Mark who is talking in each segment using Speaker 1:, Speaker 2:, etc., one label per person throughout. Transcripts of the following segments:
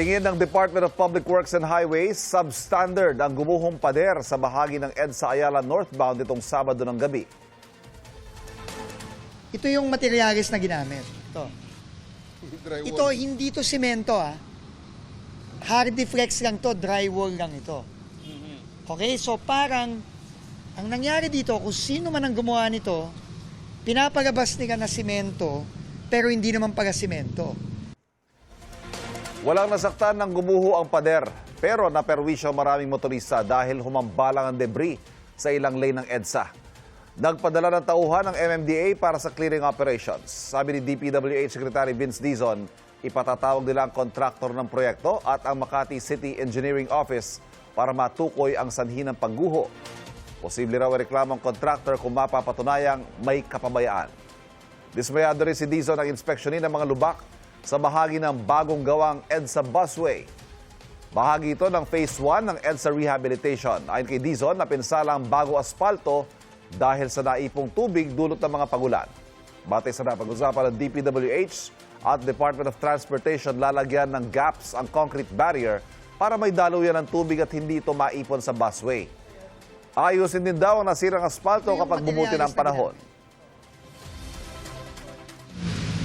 Speaker 1: Tingin ng Department of Public Works and Highways, substandard ang gumuhong pader sa bahagi ng EDSA Ayala northbound itong Sabado ng gabi.
Speaker 2: Ito yung materialis na ginamit. Ito hindi to semento Hardy flex lang to, drywall lang ito. Okay, so parang ang nangyari dito, kung sino man ang gumawa nito, pinapalabas nila na semento, pero hindi naman pala semento.
Speaker 1: Walang nasaktan ng gumuho ang pader, pero naperwisyo maraming motorista dahil humambalang ang debris sa ilang lane ng EDSA. Nagpadala ng tauhan ng MMDA para sa clearing operations. Sabi ni DPWH Secretary Vince Dizon, ipatatawag nila ang kontraktor ng proyekto at ang Makati City Engineering Office para matukoy ang sanhi ng pagguho. Posible raw reklamo ang kontraktor kung mapapatunayang may kapabayaan. Dismayado rin si Dizon ang inspeksyonin ng mga lubak sa bahagi ng bagong gawang EDSA busway. Bahagi ito ng Phase 1 ng EDSA Rehabilitation. Ayon kay Dizon, napinsala ang bago asfalto dahil sa naipong tubig dulot ng mga pagulan. Batay sa napag-usapan ng DPWH at Department of Transportation, lalagyan ng gaps ang concrete barrier para may daluyan ng tubig at hindi ito maipon sa busway. Ayusin din daw ang nasirang asfalto kapag bumuti ng panahon.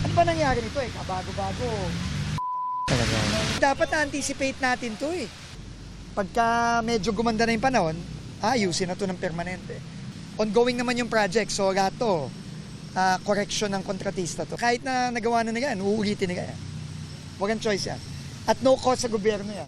Speaker 2: Ano ba nangyari nito kabago-bago? Dapat na-anticipate natin to Pagka medyo gumanda na yung panahon, ayusin na to ng permanente. Ongoing naman yung project, so lahat to, correction ng kontratista to. Kahit na nagawa na nila yan, uulitin nila yan. Walang choice yan. At no cost sa gobyerno yan.